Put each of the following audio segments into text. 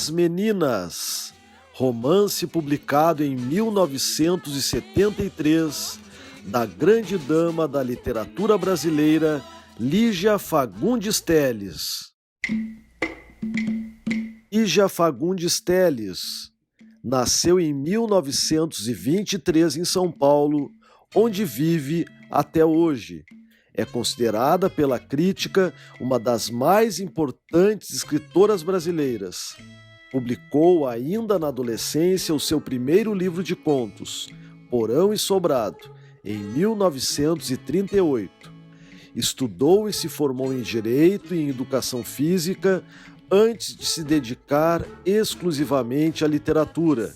As Meninas, romance publicado em 1973, da grande dama da literatura brasileira, Lígia Fagundes Telles. Lígia Fagundes Telles nasceu em 1923 em São Paulo, onde vive até hoje. É considerada pela crítica uma das mais importantes escritoras brasileiras. Publicou ainda na adolescência o seu primeiro livro de contos, Porão e Sobrado, em 1938. Estudou e se formou em Direito e em Educação Física antes de se dedicar exclusivamente à literatura.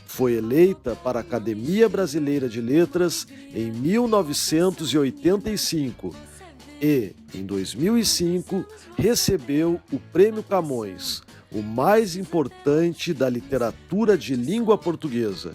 Foi eleita para a Academia Brasileira de Letras em 1985 e, em 2005, recebeu o Prêmio Camões, o mais importante da literatura de língua portuguesa.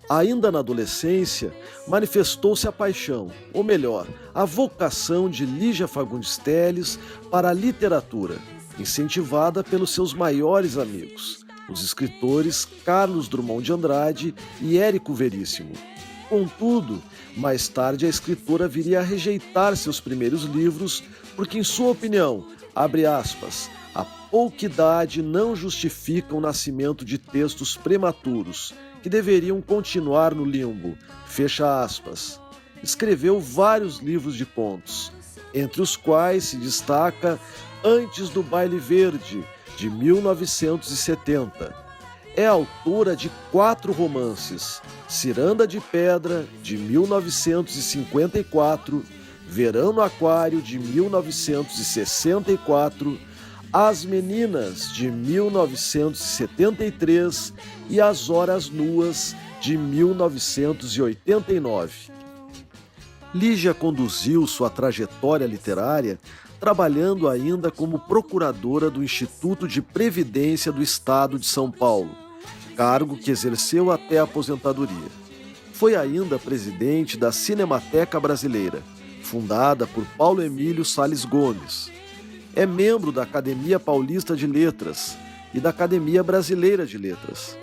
Ainda na adolescência, manifestou-se a paixão, ou melhor, a vocação de Lígia Fagundes Telles para a literatura, incentivada pelos seus maiores amigos, os escritores Carlos Drummond de Andrade e Érico Veríssimo. Contudo, mais tarde a escritora viria a rejeitar seus primeiros livros porque, em sua opinião, abre aspas, a pouca idade não justifica o nascimento de textos prematuros, que deveriam continuar no limbo, fecha aspas. Escreveu vários livros de contos, entre os quais se destaca Antes do Baile Verde, de 1970. É autora de 4 romances: Ciranda de Pedra, de 1954, Verão no Aquário, de 1964, As Meninas, de 1973 e As Horas Nuas, de 1989. Lígia conduziu sua trajetória literária trabalhando ainda como procuradora do Instituto de Previdência do Estado de São Paulo, cargo que exerceu até a aposentadoria. Foi ainda presidente da Cinemateca Brasileira, fundada por Paulo Emílio Salles Gomes. É membro da Academia Paulista de Letras e da Academia Brasileira de Letras.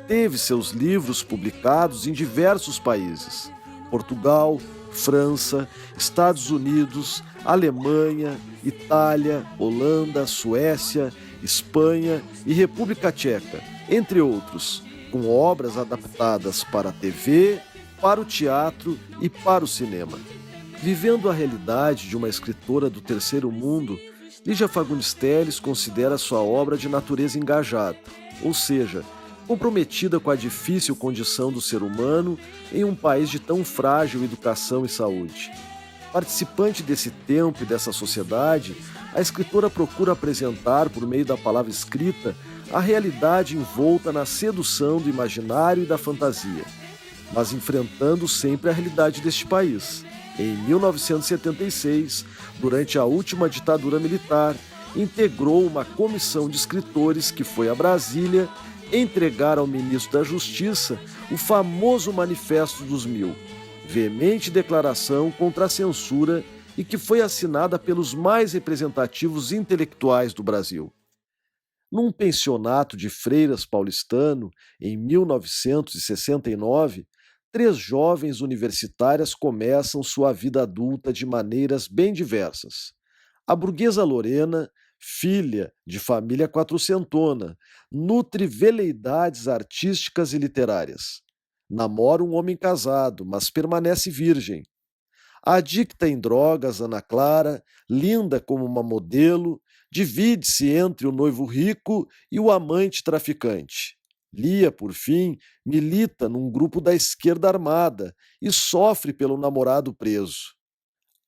Teve seus livros publicados em diversos países: Portugal, França, Estados Unidos, Alemanha, Itália, Holanda, Suécia, Espanha e República Tcheca, entre outros, com obras adaptadas para a TV, para o teatro e para o cinema. Vivendo a realidade de uma escritora do terceiro mundo, Lígia Fagundes Telles considera sua obra de natureza engajada, ou seja, comprometida com a difícil condição do ser humano em um país de tão frágil educação e saúde. Participante desse tempo e dessa sociedade, a escritora procura apresentar, por meio da palavra escrita, a realidade envolta na sedução do imaginário e da fantasia, mas enfrentando sempre a realidade deste país. Em 1976, durante a última ditadura militar, integrou uma comissão de escritores que foi a Brasília entregar ao ministro da Justiça o famoso Manifesto dos Mil, veemente declaração contra a censura e que foi assinada pelos mais representativos intelectuais do Brasil. Num pensionato de freiras paulistano, em 1969, 3 jovens universitárias começam sua vida adulta de maneiras bem diversas. A burguesa Lorena, filha de família quatrocentona, nutre veleidades artísticas e literárias. Namora um homem casado, mas permanece virgem. Adicta em drogas, Ana Clara, linda como uma modelo, divide-se entre o noivo rico e o amante traficante. Lia, por fim, milita num grupo da esquerda armada e sofre pelo namorado preso.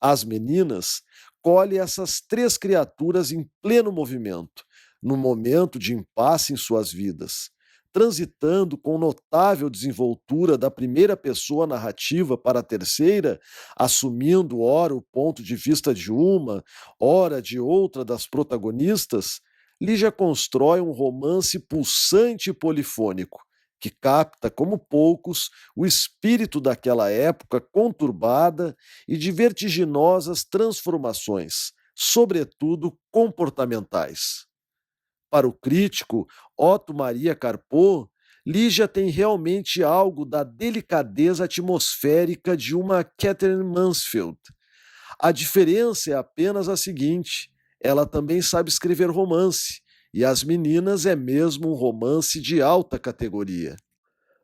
As Meninas colhe essas 3 criaturas em pleno movimento, num momento de impasse em suas vidas, transitando com notável desenvoltura da primeira pessoa narrativa para a terceira, assumindo ora o ponto de vista de uma, ora de outra das protagonistas. Lígia constrói um romance pulsante e polifônico, que capta, como poucos, o espírito daquela época conturbada e de vertiginosas transformações, sobretudo comportamentais. Para o crítico Otto Maria Carpo, Lígia tem realmente algo da delicadeza atmosférica de uma Catherine Mansfield. A diferença é apenas a seguinte: ela também sabe escrever romance, e As Meninas é mesmo um romance de alta categoria.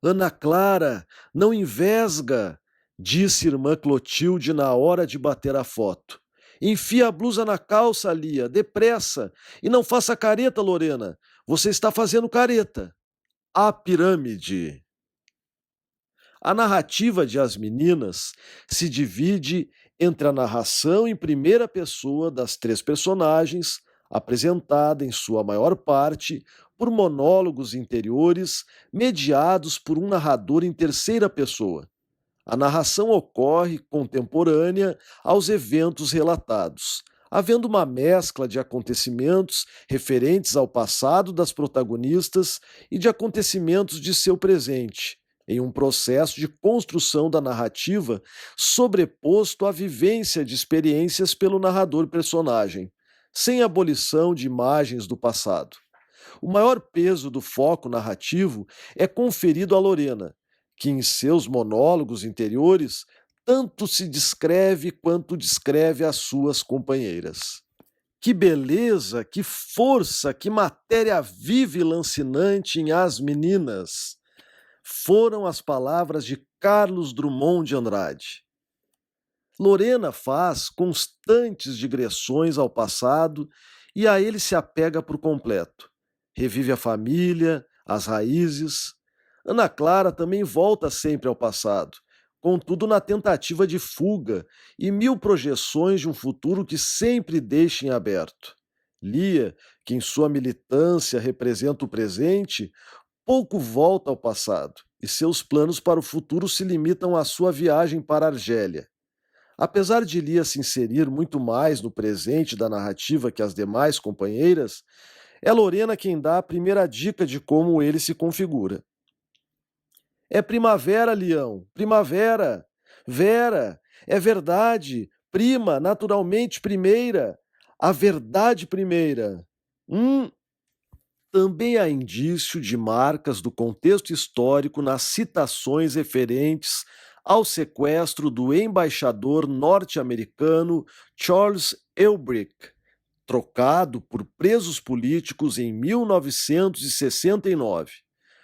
Ana Clara, não envesga, disse irmã Clotilde na hora de bater a foto. Enfia a blusa na calça, Lia, depressa, e não faça careta, Lorena. Você está fazendo careta. A pirâmide. A narrativa de As Meninas se divide entre a narração em primeira pessoa das três personagens, apresentada em sua maior parte por monólogos interiores mediados por um narrador em terceira pessoa. A narração ocorre contemporânea aos eventos relatados, havendo uma mescla de acontecimentos referentes ao passado das protagonistas e de acontecimentos de seu presente, em um processo de construção da narrativa sobreposto à vivência de experiências pelo narrador-personagem, sem abolição de imagens do passado. O maior peso do foco narrativo é conferido a Lorena, que em seus monólogos interiores tanto se descreve quanto descreve as suas companheiras. Que beleza, que força, que matéria viva e lancinante em As Meninas! Foram as palavras de Carlos Drummond de Andrade. Lorena faz constantes digressões ao passado e a ele se apega por completo. Revive a família, as raízes. Ana Clara também volta sempre ao passado, contudo na tentativa de fuga e mil projeções de um futuro que sempre deixa em aberto. Lia, que em sua militância representa o presente, pouco volta ao passado, e seus planos para o futuro se limitam à sua viagem para Argélia. Apesar de Lia se inserir muito mais no presente da narrativa que as demais companheiras, é Lorena quem dá a primeira dica de como ele se configura. É primavera, Leão, primavera. Vera, é verdade, prima, naturalmente primeira. A verdade primeira. Também há indício de marcas do contexto histórico nas citações referentes ao sequestro do embaixador norte-americano Charles Elbrick, trocado por presos políticos em 1969,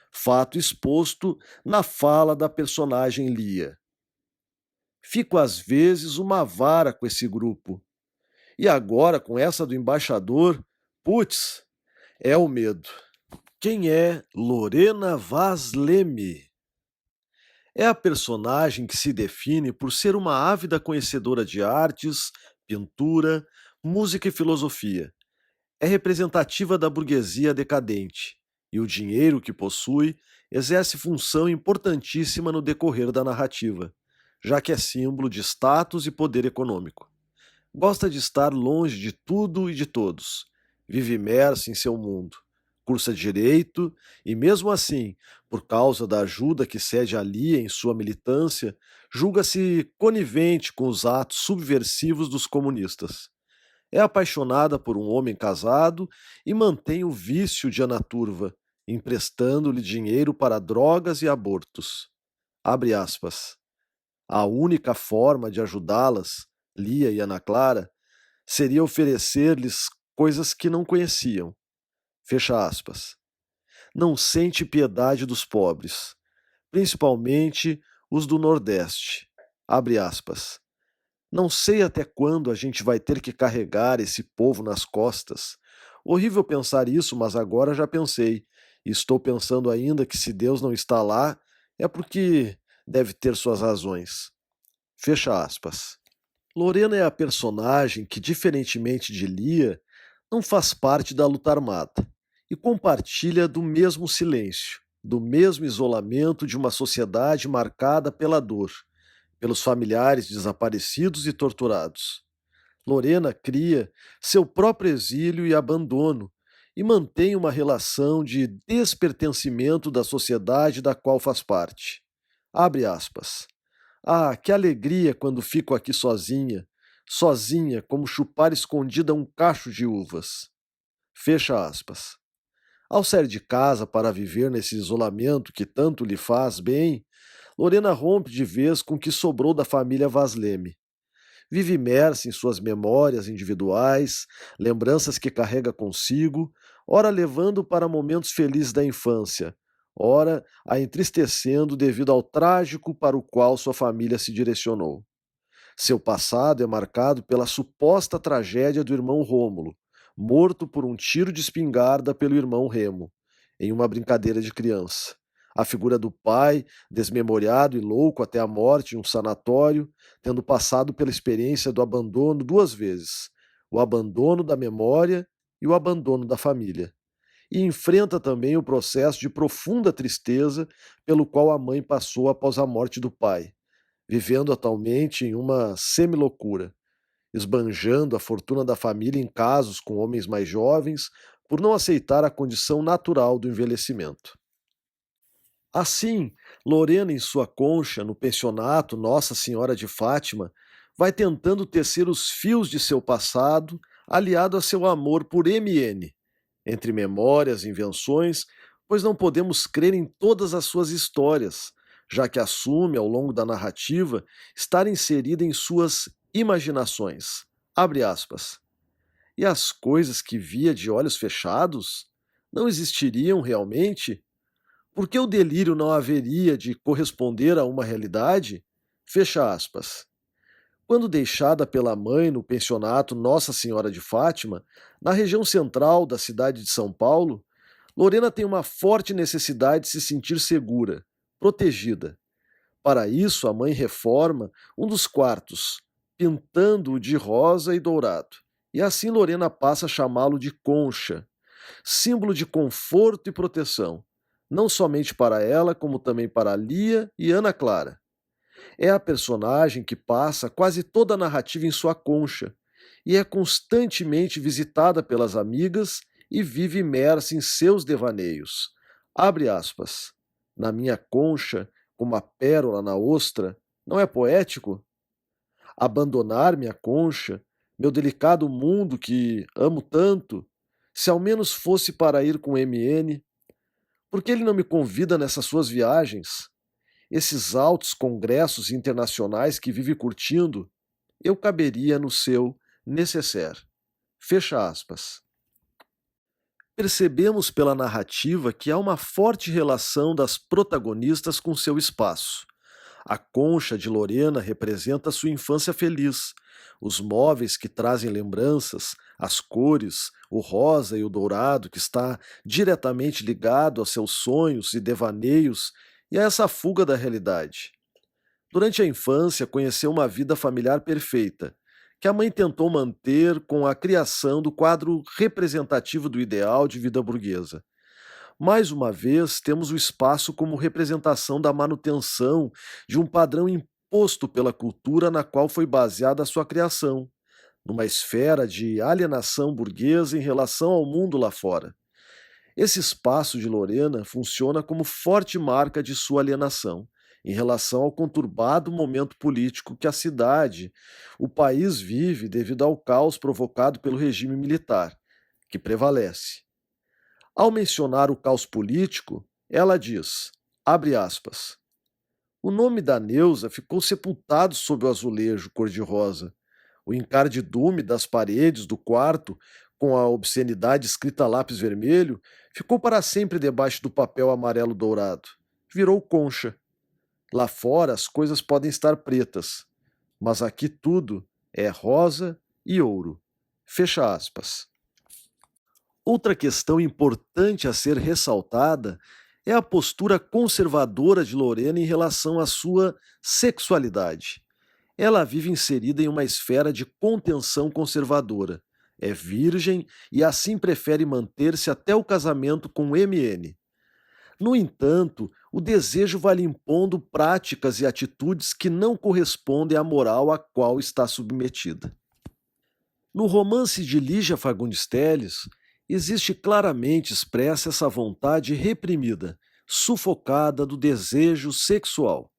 fato exposto na fala da personagem Lia. Fico às vezes uma vara com esse grupo. E agora com essa do embaixador, putz, é o medo. Quem é Lorena Vaz Leme? É a personagem que se define por ser uma ávida conhecedora de artes, pintura, música e filosofia. É representativa da burguesia decadente, e o dinheiro que possui exerce função importantíssima no decorrer da narrativa, já que é símbolo de status e poder econômico. Gosta de estar longe de tudo e de todos, vive imerso em seu mundo, cursa direito e, mesmo assim, por causa da ajuda que cede a Lia em sua militância, julga-se conivente com os atos subversivos dos comunistas. É apaixonada por um homem casado e mantém o vício de Ana Turva, emprestando-lhe dinheiro para drogas e abortos. Abre aspas. A única forma de ajudá-las, Lia e Ana Clara, seria oferecer-lhes coisas que não conheciam. Fecha aspas. Não sente piedade dos pobres, principalmente os do Nordeste. Abre aspas. Não sei até quando a gente vai ter que carregar esse povo nas costas. Horrível pensar isso, mas agora já pensei. E estou pensando ainda que se Deus não está lá, é porque deve ter suas razões. Fecha aspas. Lorena é a personagem que, diferentemente de Lia, não faz parte da luta armada e compartilha do mesmo silêncio, do mesmo isolamento de uma sociedade marcada pela dor, pelos familiares desaparecidos e torturados. Lorena cria seu próprio exílio e abandono e mantém uma relação de despertencimento da sociedade da qual faz parte. Abre aspas. Ah, que alegria quando fico aqui sozinha, sozinha como chupar escondida um cacho de uvas. Fecha aspas. Ao sair de casa para viver nesse isolamento que tanto lhe faz bem, Lorena rompe de vez com o que sobrou da família Vasleme. Vive imersa em suas memórias individuais, lembranças que carrega consigo, ora levando para momentos felizes da infância, ora a entristecendo devido ao trágico para o qual sua família se direcionou. Seu passado é marcado pela suposta tragédia do irmão Rômulo, morto por um tiro de espingarda pelo irmão Remo, em uma brincadeira de criança. A figura do pai, desmemoriado e louco até a morte em um sanatório, tendo passado pela experiência do abandono duas vezes: o abandono da memória e o abandono da família. E enfrenta também o processo de profunda tristeza pelo qual a mãe passou após a morte do pai, vivendo atualmente em uma semi-loucura, esbanjando a fortuna da família em casos com homens mais jovens, por não aceitar a condição natural do envelhecimento. Assim, Lorena, em sua concha, no pensionato Nossa Senhora de Fátima, vai tentando tecer os fios de seu passado, aliado a seu amor por MN, entre memórias e invenções, pois não podemos crer em todas as suas histórias, já que assume, ao longo da narrativa, estar inserida em suas imaginações. Abre aspas. E as coisas que via de olhos fechados não existiriam realmente? Por que o delírio não haveria de corresponder a uma realidade? Fecha aspas. Quando deixada pela mãe no pensionato Nossa Senhora de Fátima, na região central da cidade de São Paulo, Lorena tem uma forte necessidade de se sentir segura, protegida. Para isso, a mãe reforma um dos quartos, pintando-o de rosa e dourado. E assim Lorena passa a chamá-lo de Concha, símbolo de conforto e proteção, não somente para ela, como também para Lia e Ana Clara. É a personagem que passa quase toda a narrativa em sua concha e é constantemente visitada pelas amigas e vive imersa em seus devaneios. Abre aspas. Na minha concha, como a pérola na ostra, não é poético? Abandonar minha concha, meu delicado mundo que amo tanto, se ao menos fosse para ir com MN, por que ele não me convida nessas suas viagens? Esses altos congressos internacionais que vive curtindo, eu caberia no seu necessaire. Fecha aspas. Percebemos pela narrativa que há uma forte relação das protagonistas com seu espaço. A concha de Lorena representa sua infância feliz, os móveis que trazem lembranças, as cores, o rosa e o dourado que está diretamente ligado aos seus sonhos e devaneios e a essa fuga da realidade. Durante a infância, conheceu uma vida familiar perfeita, que a mãe tentou manter com a criação do quadro representativo do ideal de vida burguesa. Mais uma vez, temos o espaço como representação da manutenção de um padrão imposto pela cultura na qual foi baseada a sua criação, numa esfera de alienação burguesa em relação ao mundo lá fora. Esse espaço de Lorena funciona como forte marca de sua alienação, em relação ao conturbado momento político que a cidade, o país vive devido ao caos provocado pelo regime militar, que prevalece. Ao mencionar o caos político, ela diz, abre aspas, o nome da Neusa ficou sepultado sob o azulejo cor-de-rosa. O encardidume das paredes do quarto, com a obscenidade escrita a lápis vermelho, ficou para sempre debaixo do papel amarelo dourado. Virou concha. Lá fora as coisas podem estar pretas, mas aqui tudo é rosa e ouro. Fecha aspas. Outra questão importante a ser ressaltada é a postura conservadora de Lorena em relação à sua sexualidade. Ela vive inserida em uma esfera de contenção conservadora, é virgem e assim prefere manter-se até o casamento com MN. No entanto, o desejo vai lhe impondo práticas e atitudes que não correspondem à moral a qual está submetida. No romance de Lígia Fagundes Telles, existe claramente expressa essa vontade reprimida, sufocada do desejo sexual.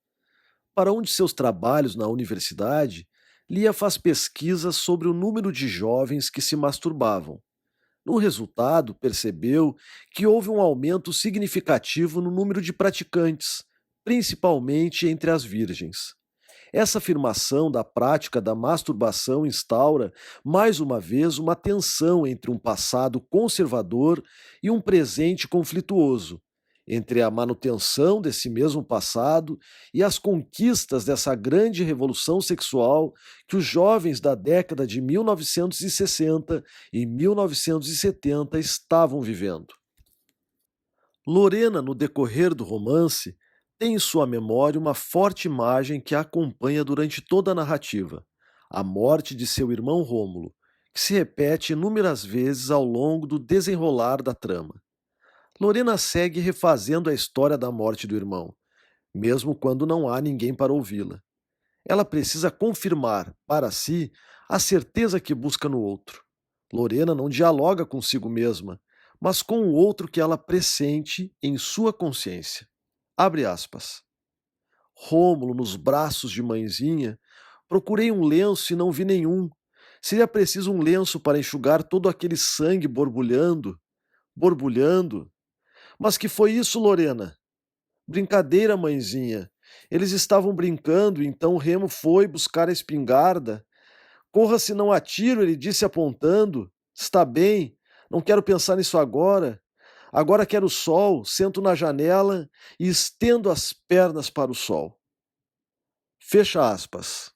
Para um de seus trabalhos na universidade, Lia faz pesquisas sobre o número de jovens que se masturbavam. No resultado, percebeu que houve um aumento significativo no número de praticantes, principalmente entre as virgens. Essa afirmação da prática da masturbação instaura, mais uma vez, uma tensão entre um passado conservador e um presente conflituoso, entre a manutenção desse mesmo passado e as conquistas dessa grande revolução sexual que os jovens da década de 1960 e 1970 estavam vivendo. Lorena, no decorrer do romance, tem em sua memória uma forte imagem que a acompanha durante toda a narrativa: a morte de seu irmão Rômulo, que se repete inúmeras vezes ao longo do desenrolar da trama. Lorena segue refazendo a história da morte do irmão, mesmo quando não há ninguém para ouvi-la. Ela precisa confirmar, para si, a certeza que busca no outro. Lorena não dialoga consigo mesma, mas com o outro que ela pressente em sua consciência. Abre aspas. Rômulo nos braços de mãezinha, procurei um lenço e não vi nenhum. Seria preciso um lenço para enxugar todo aquele sangue borbulhando, borbulhando. Mas que foi isso, Lorena? Brincadeira, mãezinha. Eles estavam brincando, então Remo foi buscar a espingarda. Corra, se não atiro, ele disse apontando. Está bem, não quero pensar nisso agora. Agora quero o sol, sento na janela e estendo as pernas para o sol. Fecha aspas.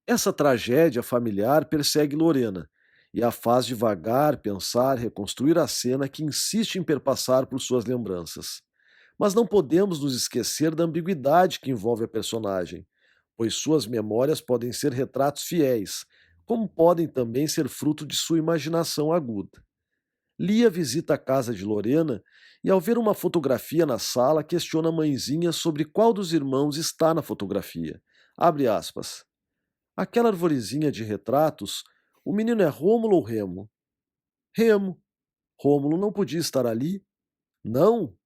Essa tragédia familiar persegue Lorena e a faz devagar pensar, reconstruir a cena que insiste em perpassar por suas lembranças. Mas não podemos nos esquecer da ambiguidade que envolve a personagem, pois suas memórias podem ser retratos fiéis, como podem também ser fruto de sua imaginação aguda. Lia visita a casa de Lorena e, ao ver uma fotografia na sala, questiona a mãezinha sobre qual dos irmãos está na fotografia. Abre aspas. Aquela arvorezinha de retratos, o menino é Rômulo ou Remo? Remo. Rômulo não podia estar ali? Não.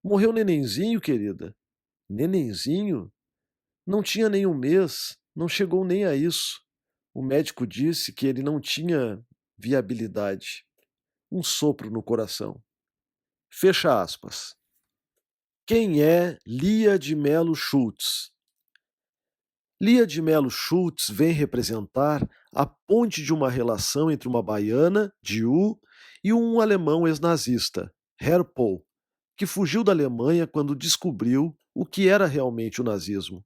Morreu nenenzinho, querida. Nenenzinho? Não tinha nem um mês, não chegou nem a isso. O médico disse que ele não tinha viabilidade. Um sopro no coração. Fecha aspas. Quem é Lia de Melo Schultz? Lia de Melo Schultz vem representar a ponte de uma relação entre uma baiana, Diu, e um alemão ex-nazista, Herr Pohl, que fugiu da Alemanha quando descobriu o que era realmente o nazismo.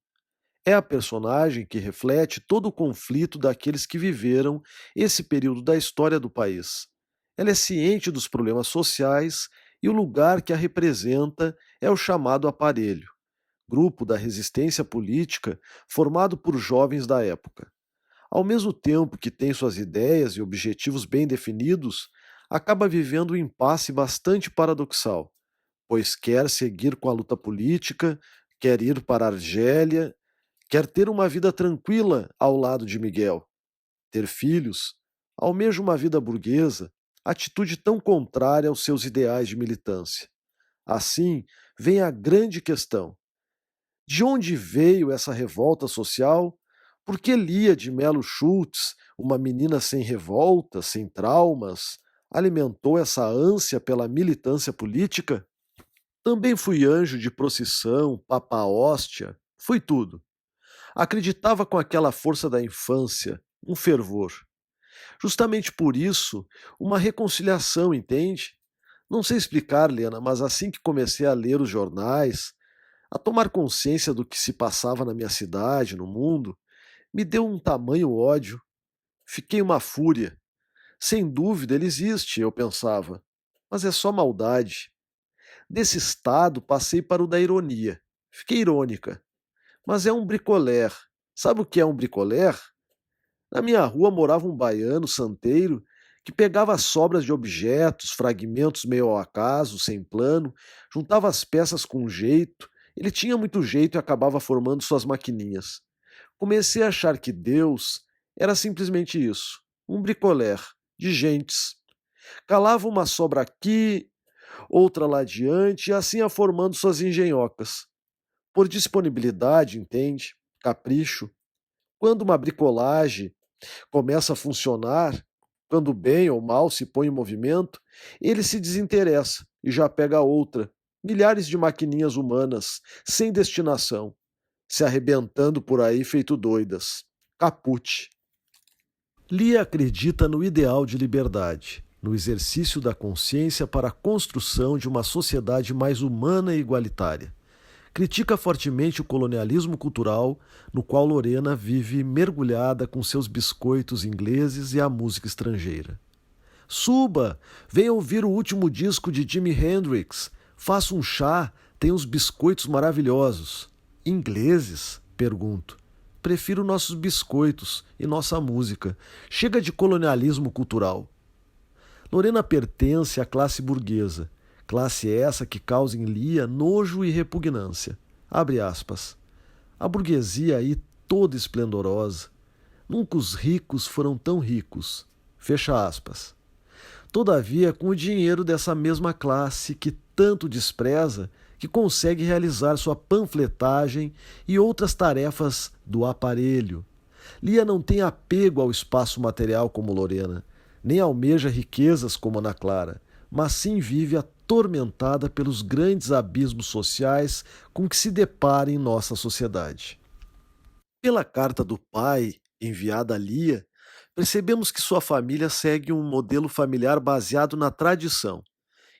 É a personagem que reflete todo o conflito daqueles que viveram esse período da história do país. Ela é ciente dos problemas sociais e o lugar que a representa é o chamado aparelho, grupo da resistência política formado por jovens da época. Ao mesmo tempo que tem suas ideias e objetivos bem definidos, acaba vivendo um impasse bastante paradoxal, pois quer seguir com a luta política, quer ir para a Argélia, quer ter uma vida tranquila ao lado de Miguel, ter filhos, almeja uma vida burguesa, atitude tão contrária aos seus ideais de militância. Assim, vem a grande questão: de onde veio essa revolta social? Por que Lia de Melo Schultz, uma menina sem revolta, sem traumas, alimentou essa ânsia pela militância política? Também fui anjo de procissão, papa hóstia, fui tudo. Acreditava com aquela força da infância, um fervor. Justamente por isso, uma reconciliação, entende? Não sei explicar, Lena, mas assim que comecei a ler os jornais, a tomar consciência do que se passava na minha cidade, no mundo, me deu um tamanho ódio. Fiquei uma fúria. Sem dúvida ele existe, eu pensava, mas é só maldade. Desse estado passei para o da ironia. Fiquei irônica. Mas é um bricolé. Sabe o que é um bricolé? Na minha rua morava um baiano santeiro que pegava as sobras de objetos, fragmentos meio ao acaso, sem plano, juntava as peças com jeito. Ele tinha muito jeito e acabava formando suas maquininhas. Comecei a achar que Deus era simplesmente isso, um bricolé de gentes. Calava uma sobra aqui, outra lá adiante, e assim ia formando suas engenhocas. Por disponibilidade, entende? Capricho. Quando uma bricolagem começa a funcionar, Quando bem ou mal se põe em movimento, ele se desinteressa e já pega outra. Milhares de maquininhas humanas, sem destinação, se arrebentando por aí feito doidas. Caput. Lia acredita no ideal de liberdade, no exercício da consciência para a construção de uma sociedade mais humana e igualitária. Critica fortemente o colonialismo cultural, no qual Lorena vive mergulhada com seus biscoitos ingleses e a música estrangeira. Suba! Venha ouvir o último disco de Jimi Hendrix. Faça um chá, tem uns biscoitos maravilhosos. Ingleses? Pergunto. Prefiro nossos biscoitos e nossa música. Chega de colonialismo cultural. Lorena pertence à classe burguesa, classe essa que causa em Lia nojo e repugnância. Abre aspas. A burguesia aí toda esplendorosa. Nunca os ricos foram tão ricos. Fecha aspas. Todavia, com o dinheiro dessa mesma classe que tanto despreza, que consegue realizar sua panfletagem e outras tarefas do aparelho. Lia não tem apego ao espaço material como Lorena, nem almeja riquezas como Ana Clara, mas sim vive atormentada pelos grandes abismos sociais com que se depara em nossa sociedade. Pela carta do pai, enviada a Lia, percebemos que sua família segue um modelo familiar baseado na tradição,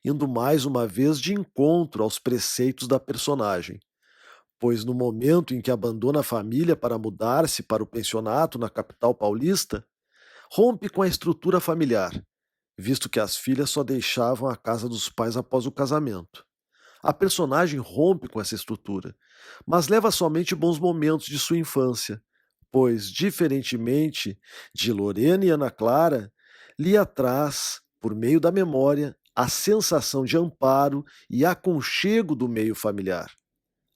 indo mais uma vez de encontro aos preceitos da personagem, pois no momento em que abandona a família para mudar-se para o pensionato na capital paulista, rompe com a estrutura familiar, visto que as filhas só deixavam a casa dos pais após o casamento. A personagem rompe com essa estrutura, mas leva somente bons momentos de sua infância, pois, diferentemente de Lorena e Ana Clara, Lia traz, por meio da memória, a sensação de amparo e aconchego do meio familiar.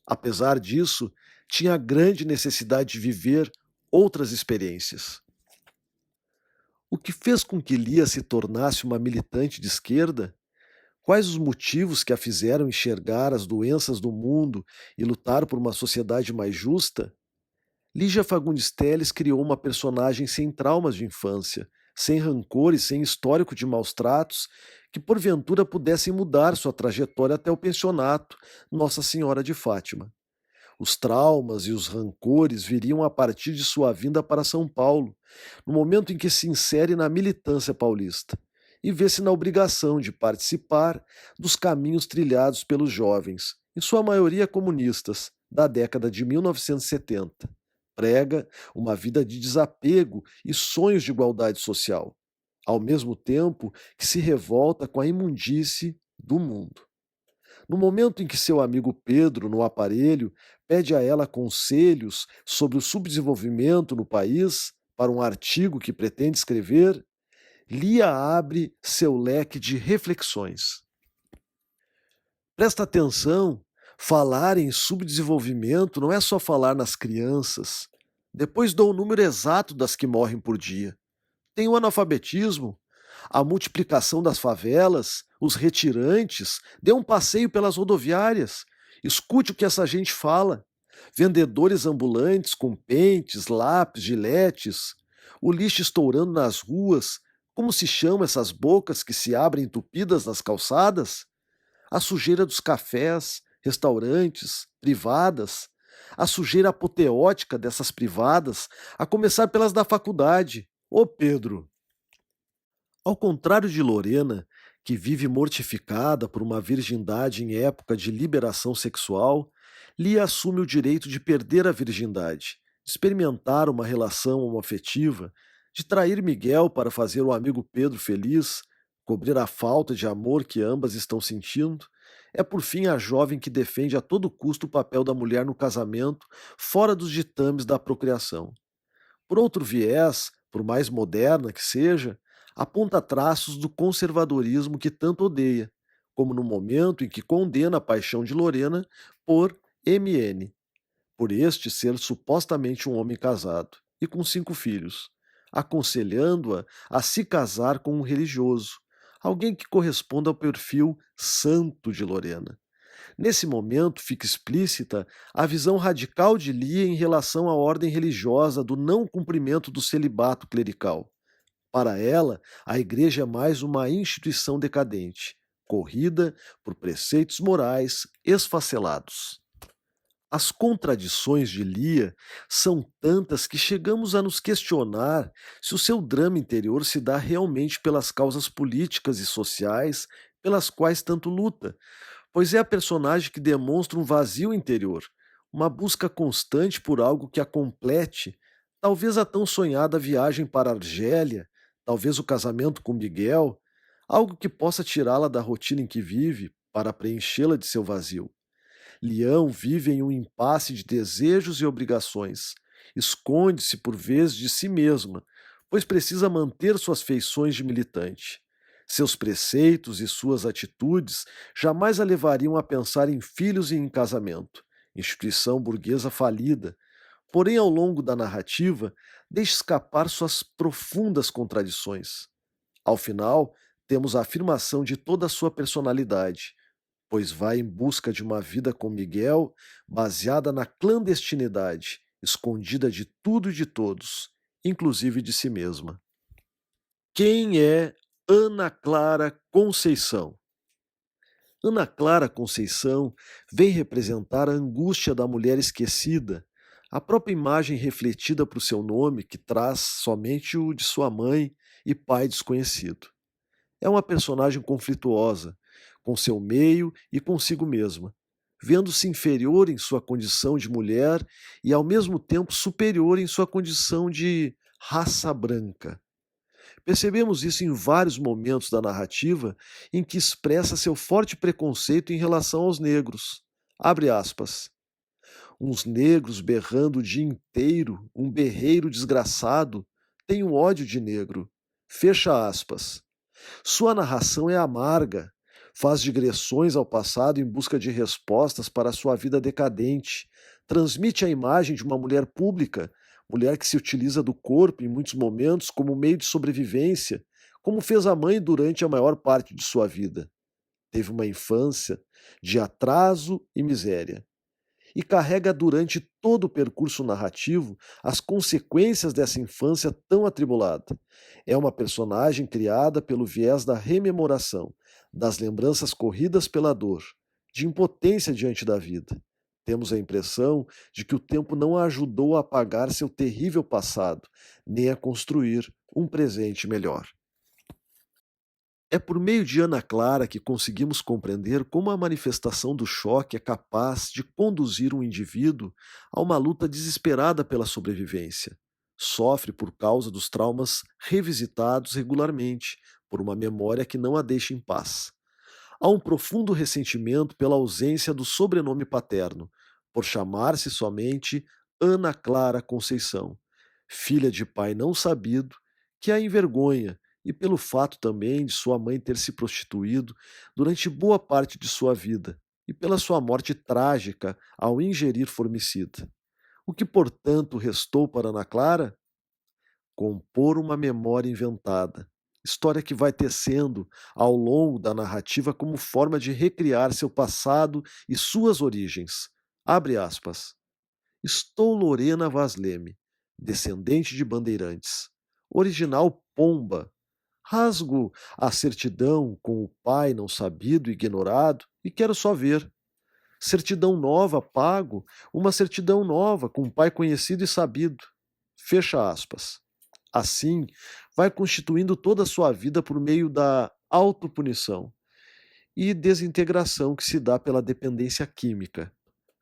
Apesar disso, tinha grande necessidade de viver outras experiências. O que fez com que Lia se tornasse uma militante de esquerda? Quais os motivos que a fizeram enxergar as doenças do mundo e lutar por uma sociedade mais justa? Lígia Fagundes Telles criou uma personagem sem traumas de infância, sem rancor e sem histórico de maus tratos, que porventura pudessem mudar sua trajetória até o pensionato Nossa Senhora de Fátima. Os traumas e os rancores viriam a partir de sua vinda para São Paulo, no momento em que se insere na militância paulista, e vê-se na obrigação de participar dos caminhos trilhados pelos jovens, em sua maioria comunistas, da década de 1970. Prega uma vida de desapego e sonhos de igualdade social, ao mesmo tempo que se revolta com a imundície do mundo. No momento em que seu amigo Pedro, no aparelho, pede a ela conselhos sobre o subdesenvolvimento no país para um artigo que pretende escrever, Lia abre seu leque de reflexões. Presta atenção, falar em subdesenvolvimento não é só falar nas crianças. Depois dou o número exato das que morrem por dia. Tem o analfabetismo, a multiplicação das favelas, os retirantes, dê um passeio pelas rodoviárias, escute o que essa gente fala. Vendedores ambulantes com pentes, lápis, giletes, o lixo estourando nas ruas, como se chamam essas bocas que se abrem entupidas nas calçadas? A sujeira dos cafés, restaurantes, privadas, a sujeira apoteótica dessas privadas, a começar pelas da faculdade. Ô Pedro! Ao contrário de Lorena, que vive mortificada por uma virgindade em época de liberação sexual, Lia assume o direito de perder a virgindade, de experimentar uma relação homoafetiva, de trair Miguel para fazer o amigo Pedro feliz, cobrir a falta de amor que ambas estão sentindo. É por fim a jovem que defende a todo custo o papel da mulher no casamento, fora dos ditames da procriação. Por outro viés, por mais moderna que seja, aponta traços do conservadorismo que tanto odeia, como no momento em que condena a paixão de Lorena por MN, por este ser supostamente um homem casado e com 5 filhos, aconselhando-a a se casar com um religioso, alguém que corresponda ao perfil santo de Lorena. Nesse momento fica explícita a visão radical de Lia em relação à ordem religiosa do não cumprimento do celibato clerical. Para ela, a igreja é mais uma instituição decadente, corrida por preceitos morais esfacelados. As contradições de Lia são tantas que chegamos a nos questionar se o seu drama interior se dá realmente pelas causas políticas e sociais pelas quais tanto luta, pois é a personagem que demonstra um vazio interior, uma busca constante por algo que a complete, talvez a tão sonhada viagem para a Argélia, talvez o casamento com Miguel, algo que possa tirá-la da rotina em que vive para preenchê-la de seu vazio. Leão vive em um impasse de desejos e obrigações. Esconde-se por vezes de si mesma, pois precisa manter suas feições de militante. Seus preceitos e suas atitudes jamais a levariam a pensar em filhos e em casamento, instituição burguesa falida. Porém, ao longo da narrativa, deixa escapar suas profundas contradições. Ao final, temos a afirmação de toda a sua personalidade, pois vai em busca de uma vida com Miguel baseada na clandestinidade, escondida de tudo e de todos, inclusive de si mesma. Quem é Ana Clara Conceição? Ana Clara Conceição vem representar a angústia da mulher esquecida, a própria imagem refletida por seu nome, que traz somente o de sua mãe e pai desconhecido. É uma personagem conflituosa, com seu meio e consigo mesma, vendo-se inferior em sua condição de mulher e ao mesmo tempo superior em sua condição de raça branca. Percebemos isso em vários momentos da narrativa em que expressa seu forte preconceito em relação aos negros. Abre aspas. Uns negros berrando o dia inteiro, um berreiro desgraçado, tem um ódio de negro. Fecha aspas. Sua narração é amarga, faz digressões ao passado em busca de respostas para a sua vida decadente, transmite a imagem de uma mulher pública, mulher que se utiliza do corpo em muitos momentos como meio de sobrevivência, como fez a mãe durante a maior parte de sua vida. Teve uma infância de atraso e miséria e carrega durante todo o percurso narrativo as consequências dessa infância tão atribulada. É uma personagem criada pelo viés da rememoração, das lembranças corridas pela dor, de impotência diante da vida. Temos a impressão de que o tempo não a ajudou a apagar seu terrível passado, nem a construir um presente melhor. É por meio de Ana Clara que conseguimos compreender como a manifestação do choque é capaz de conduzir um indivíduo a uma luta desesperada pela sobrevivência. Sofre por causa dos traumas revisitados regularmente, por uma memória que não a deixa em paz. Há um profundo ressentimento pela ausência do sobrenome paterno, por chamar-se somente Ana Clara Conceição, filha de pai não sabido, que a envergonha, e pelo fato também de sua mãe ter se prostituído durante boa parte de sua vida, e pela sua morte trágica ao ingerir formicida. O que, portanto, restou para Ana Clara? Compor uma memória inventada, história que vai tecendo ao longo da narrativa como forma de recriar seu passado e suas origens. Abre aspas. Estou Lorena Vaz Leme, descendente de bandeirantes, original pomba. Rasgo a certidão com o pai não sabido e ignorado e quero só ver. Certidão nova, pago, uma certidão nova com um pai conhecido e sabido. Fecha aspas. Assim, vai constituindo toda a sua vida por meio da autopunição e desintegração que se dá pela dependência química,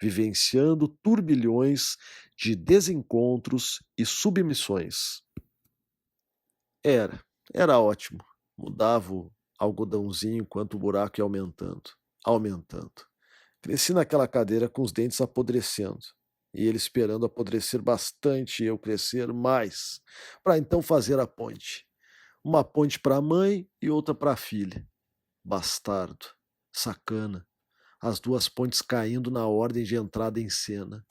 vivenciando turbilhões de desencontros e submissões. Era ótimo. Mudava o algodãozinho enquanto o buraco ia aumentando, aumentando. Cresci naquela cadeira com os dentes apodrecendo, e ele esperando apodrecer bastante e eu crescer mais, para então fazer a ponte. Uma ponte para a mãe e outra para a filha. Bastardo, sacana, as duas pontes caindo na ordem de entrada em cena.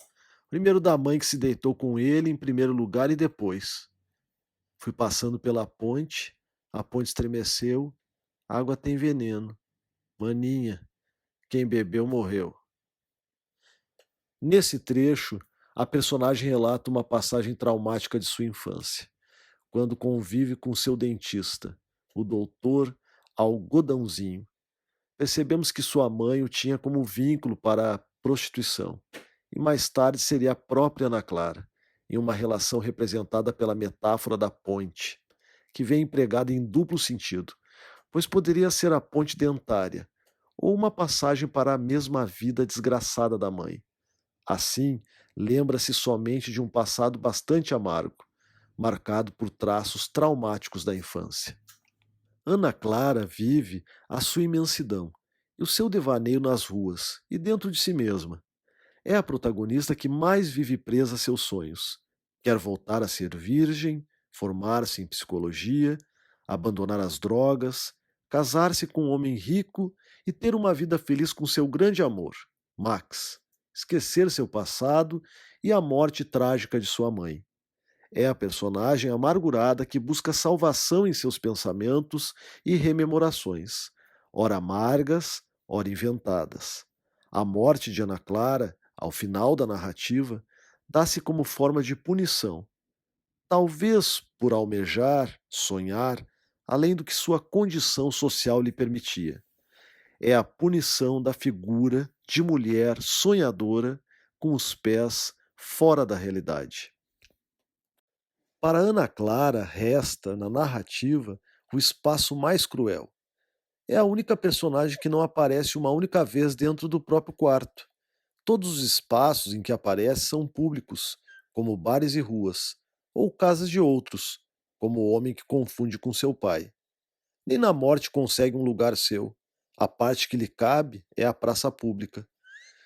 Primeiro da mãe que se deitou com ele em primeiro lugar e depois. Fui passando pela ponte, a ponte estremeceu, a água tem veneno. Maninha, quem bebeu morreu. Nesse trecho, a personagem relata uma passagem traumática de sua infância. quando convive com seu dentista, o doutor Algodãozinho. Percebemos que sua mãe o tinha como vínculo para a prostituição, e mais tarde seria a própria Ana Clara, em uma relação representada pela metáfora da ponte, que vem empregada em duplo sentido, pois poderia ser a ponte dentária, ou uma passagem para a mesma vida desgraçada da mãe. Assim, lembra-se somente de um passado bastante amargo, marcado por traços traumáticos da infância. Ana Clara vive a sua imensidão e o seu devaneio nas ruas e dentro de si mesma. É a protagonista que mais vive presa a seus sonhos. Quer voltar a ser virgem, formar-se em psicologia, abandonar as drogas, casar-se com um homem rico e ter uma vida feliz com seu grande amor, Max. Esquecer seu passado e a morte trágica de sua mãe. É a personagem amargurada que busca salvação em seus pensamentos e rememorações, ora amargas, ora inventadas. A morte de Ana Clara, ao final da narrativa, dá-se como forma de punição, talvez por almejar, sonhar, além do que sua condição social lhe permitia. É a punição da figura de mulher sonhadora com os pés fora da realidade. Para Ana Clara, resta, na narrativa, o espaço mais cruel. É a única personagem que não aparece uma única vez dentro do próprio quarto. Todos os espaços em que aparece são públicos, como bares e ruas, ou casas de outros, como o homem que confunde com seu pai. Nem na morte consegue um lugar seu. A parte que lhe cabe é a praça pública.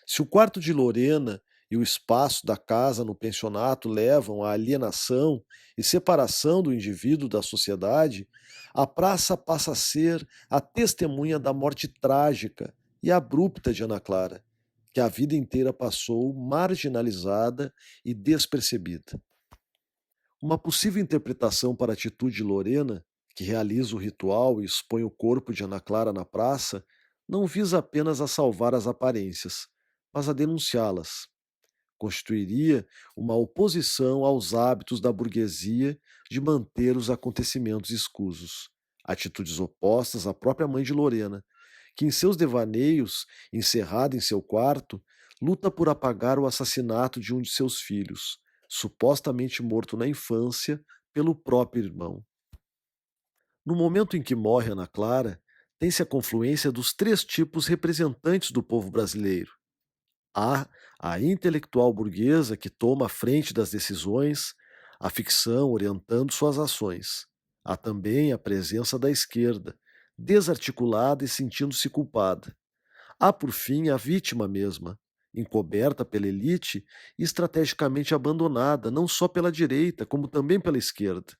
Se o quarto de Lorena e o espaço da casa no pensionato levam à alienação e separação do indivíduo da sociedade, a praça passa a ser a testemunha da morte trágica e abrupta de Ana Clara, que a vida inteira passou marginalizada e despercebida. Uma possível interpretação para a atitude de Lorena, que realiza o ritual e expõe o corpo de Ana Clara na praça, não visa apenas a salvar as aparências, mas a denunciá-las. Constituiria uma oposição aos hábitos da burguesia de manter os acontecimentos escusos. Atitudes opostas à própria mãe de Lorena, que em seus devaneios, encerrada em seu quarto, luta por apagar o assassinato de um de seus filhos, supostamente morto na infância pelo próprio irmão. No momento em que morre Ana Clara, tem-se a confluência dos três tipos representantes do povo brasileiro. Há a intelectual burguesa que toma a frente das decisões, a ficção orientando suas ações. Há também a presença da esquerda, desarticulada e sentindo-se culpada. Há, por fim, a vítima mesma, encoberta pela elite e estrategicamente abandonada, não só pela direita, como também pela esquerda.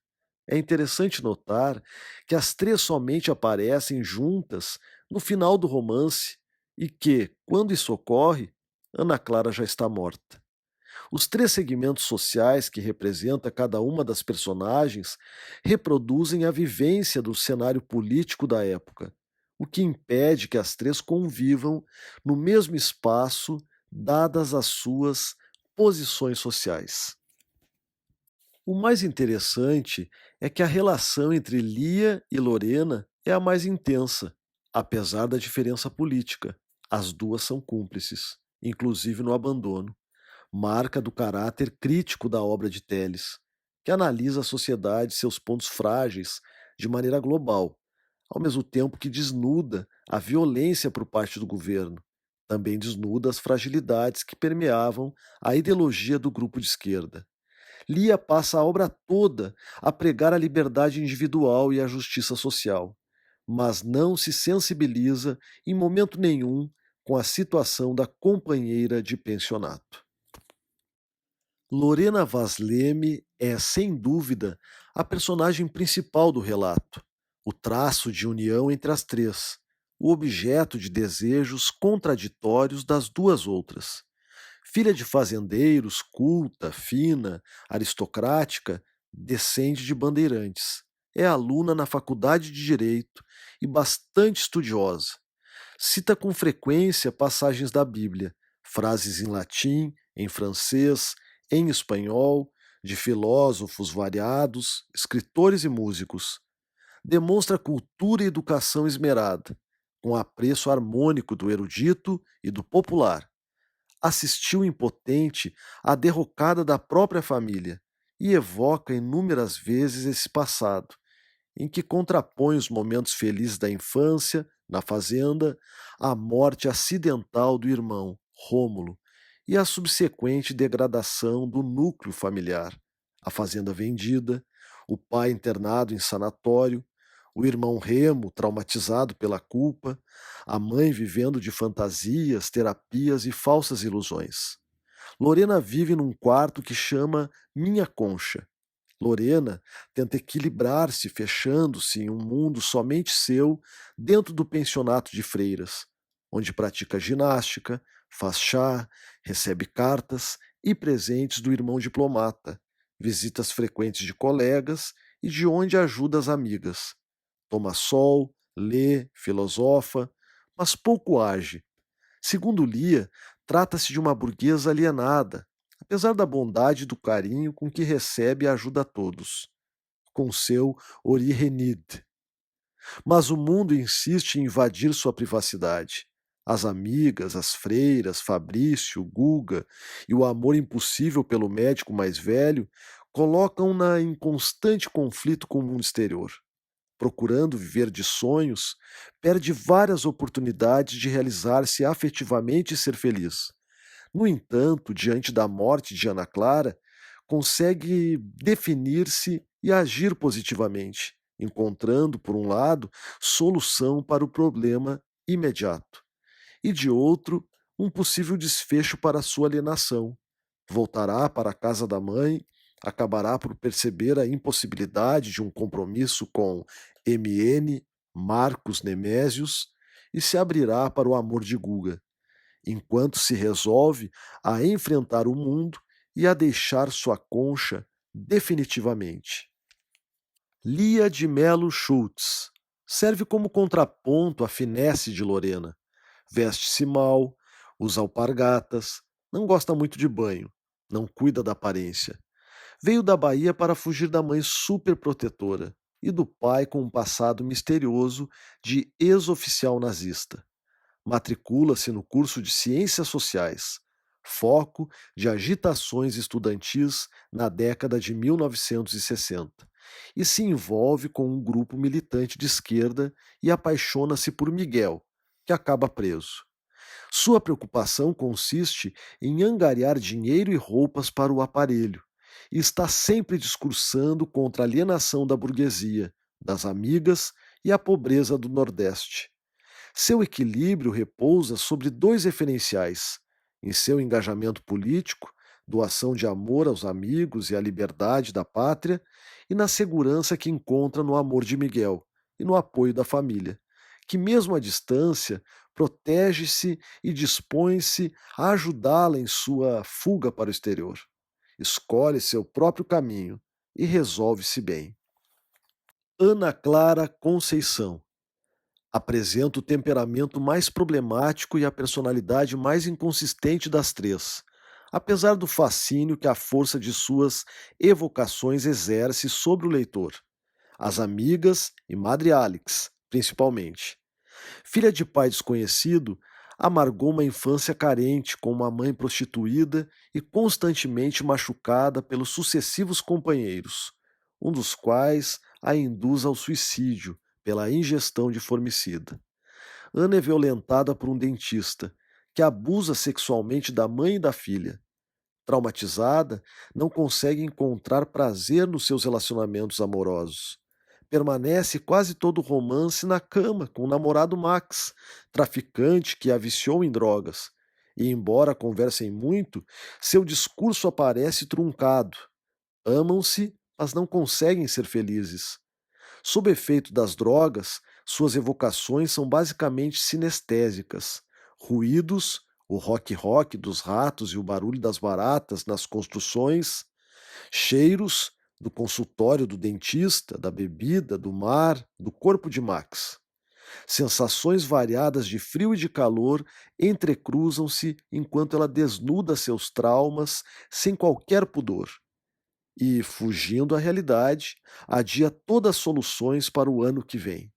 É interessante notar que as três somente aparecem juntas no final do romance e que, quando isso ocorre, Ana Clara já está morta. Os três segmentos sociais que representa cada uma das personagens reproduzem a vivência do cenário político da época, o que impede que as três convivam no mesmo espaço, dadas as suas posições sociais. O mais interessante é que a relação entre Lia e Lorena é a mais intensa, apesar da diferença política. As duas são cúmplices, inclusive no abandono, marca do caráter crítico da obra de Telles, que analisa a sociedade e seus pontos frágeis de maneira global, ao mesmo tempo que desnuda a violência por parte do governo. Também desnuda as fragilidades que permeavam a ideologia do grupo de esquerda. Lia passa a obra toda a pregar a liberdade individual e a justiça social, mas não se sensibiliza em momento nenhum com a situação da companheira de pensionato. Lorena Vaz Leme é, sem dúvida, a personagem principal do relato, o traço de união entre as três, o objeto de desejos contraditórios das duas outras. Filha de fazendeiros, culta, fina, aristocrática, descende de bandeirantes. É aluna na faculdade de Direito e bastante estudiosa. Cita com frequência passagens da Bíblia, frases em latim, em francês, em espanhol, de filósofos variados, escritores e músicos. Demonstra cultura e educação esmerada, com apreço harmônico do erudito e do popular. Assistiu impotente à derrocada da própria família e evoca inúmeras vezes esse passado, em que contrapõe os momentos felizes da infância, na fazenda, à morte acidental do irmão, Rômulo, e a subsequente degradação do núcleo familiar, a fazenda vendida, o pai internado em sanatório, o irmão Remo traumatizado pela culpa, a mãe vivendo de fantasias, terapias e falsas ilusões. Lorena vive num quarto que chama Minha Concha. Lorena tenta equilibrar-se, fechando-se em um mundo somente seu dentro do pensionato de freiras, onde pratica ginástica, faz chá, recebe cartas e presentes do irmão diplomata, visitas frequentes de colegas e de onde ajuda as amigas. Toma sol, lê, filosofa, mas pouco age. Segundo Lia, trata-se de uma burguesa alienada, apesar da bondade e do carinho com que recebe e ajuda a todos, com seu Ori Renid. Mas o mundo insiste em invadir sua privacidade. As amigas, as freiras, Fabrício, Guga e o amor impossível pelo médico mais velho colocam-na em constante conflito com o mundo exterior. Procurando viver de sonhos, perde várias oportunidades de realizar-se afetivamente e ser feliz. No entanto, diante da morte de Ana Clara, consegue definir-se e agir positivamente, encontrando, por um lado, solução para o problema imediato, e de outro, um possível desfecho para a sua alienação. Voltará para a casa da mãe, acabará por perceber a impossibilidade de um compromisso com MN, Marcos Nemésios, e se abrirá para o amor de Guga, enquanto se resolve a enfrentar o mundo e a deixar sua concha definitivamente. Lia de Melo Schultz serve como contraponto à finesse de Lorena. Veste-se mal, usa alpargatas, não gosta muito de banho, não cuida da aparência. Veio da Bahia para fugir da mãe superprotetora e do pai com um passado misterioso de ex-oficial nazista. Matricula-se no curso de Ciências Sociais, foco de agitações estudantis na década de 1960, e se envolve com um grupo militante de esquerda e apaixona-se por Miguel, que acaba preso. Sua preocupação consiste em angariar dinheiro e roupas para o aparelho, e está sempre discursando contra a alienação da burguesia, das amigas e a pobreza do Nordeste. Seu equilíbrio repousa sobre dois referenciais: em seu engajamento político, doação de amor aos amigos e à liberdade da pátria, e na segurança que encontra no amor de Miguel e no apoio da família, que, mesmo à distância, protege-se e dispõe-se a ajudá-la em sua fuga para o exterior. Escolhe seu próprio caminho e resolve-se bem. Ana Clara Conceição apresenta o temperamento mais problemático e a personalidade mais inconsistente das três, apesar do fascínio que a força de suas evocações exerce sobre o leitor. As amigas e Madre Alex, principalmente. Filha de pai desconhecido, amargou uma infância carente com uma mãe prostituída e constantemente machucada pelos sucessivos companheiros, um dos quais a induz ao suicídio pela ingestão de formicida. Ana é violentada por um dentista, que abusa sexualmente da mãe e da filha. Traumatizada, não consegue encontrar prazer nos seus relacionamentos amorosos. Permanece quase todo o romance na cama com o namorado Max, traficante que a viciou em drogas. E, embora conversem muito, seu discurso aparece truncado. Amam-se, mas não conseguem ser felizes. Sob efeito das drogas, suas evocações são basicamente sinestésicas. Ruídos, o rock-rock dos ratos e o barulho das baratas nas construções, cheiros, do consultório do dentista, da bebida, do mar, do corpo de Max. Sensações variadas de frio e de calor entrecruzam-se enquanto ela desnuda seus traumas sem qualquer pudor. e, fugindo à realidade, adia todas as soluções para o ano que vem.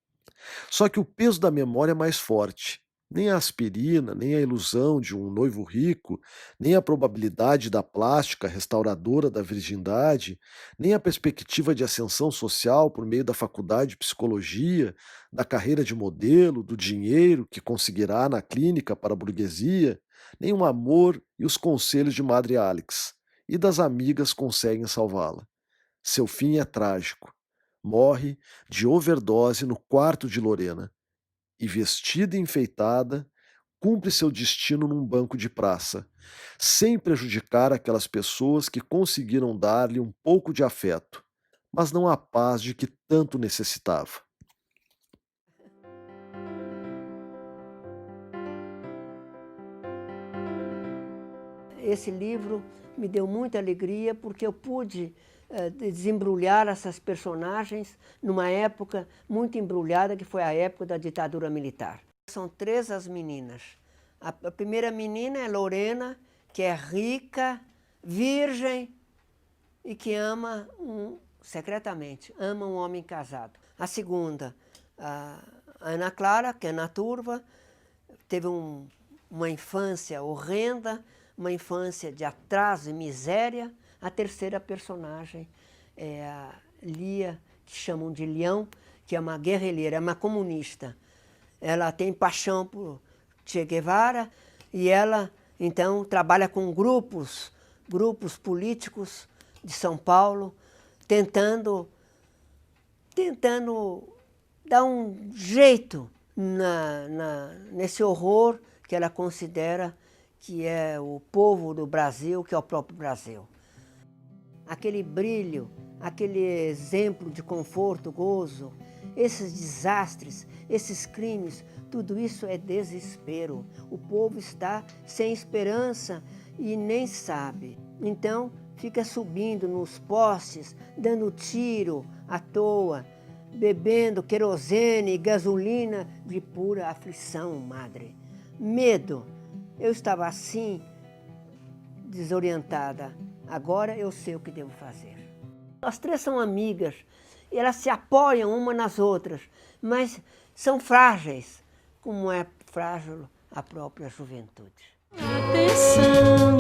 Só que o peso da memória é mais forte. Nem a aspirina, nem a ilusão de um noivo rico, nem a probabilidade da plástica restauradora da virgindade, nem a perspectiva de ascensão social por meio da faculdade de psicologia, da carreira de modelo, do dinheiro que conseguirá na clínica para a burguesia, nem o amor e os conselhos de Madre Alex e das amigas conseguem salvá-la. Seu fim é trágico. Morre de overdose no quarto de Lorena e, vestida e enfeitada, cumpre seu destino num banco de praça, sem prejudicar aquelas pessoas que conseguiram dar-lhe um pouco de afeto, mas não a paz de que tanto necessitava. Esse livro me deu muita alegria porque eu pude desembrulhar essas personagens numa época muito embrulhada, que foi a época da ditadura militar. São três as meninas. A primeira menina é Lorena, que é rica, virgem e que ama secretamente, ama um homem casado. A segunda, a Ana Clara, que é Ana Turva, teve uma infância horrenda, uma infância de atraso e miséria. A terceira personagem é a Lia, que chamam de Leão, que é uma guerrilheira, é uma comunista. Ela tem paixão por Che Guevara e ela, então, trabalha com grupos políticos de São Paulo, tentando dar um jeito nesse horror que ela considera que é o povo do Brasil, que é o próprio Brasil. Aquele brilho, aquele exemplo de conforto, gozo, esses desastres, esses crimes, tudo isso é desespero. O povo está sem esperança e nem sabe. Então, fica subindo nos postes, dando tiro à toa, bebendo querosene e gasolina de pura aflição, madre. Medo. Eu estava assim, desorientada. Agora eu sei o que devo fazer. As três são amigas, e elas se apoiam uma nas outras, mas são frágeis, como é frágil a própria juventude. Atenção!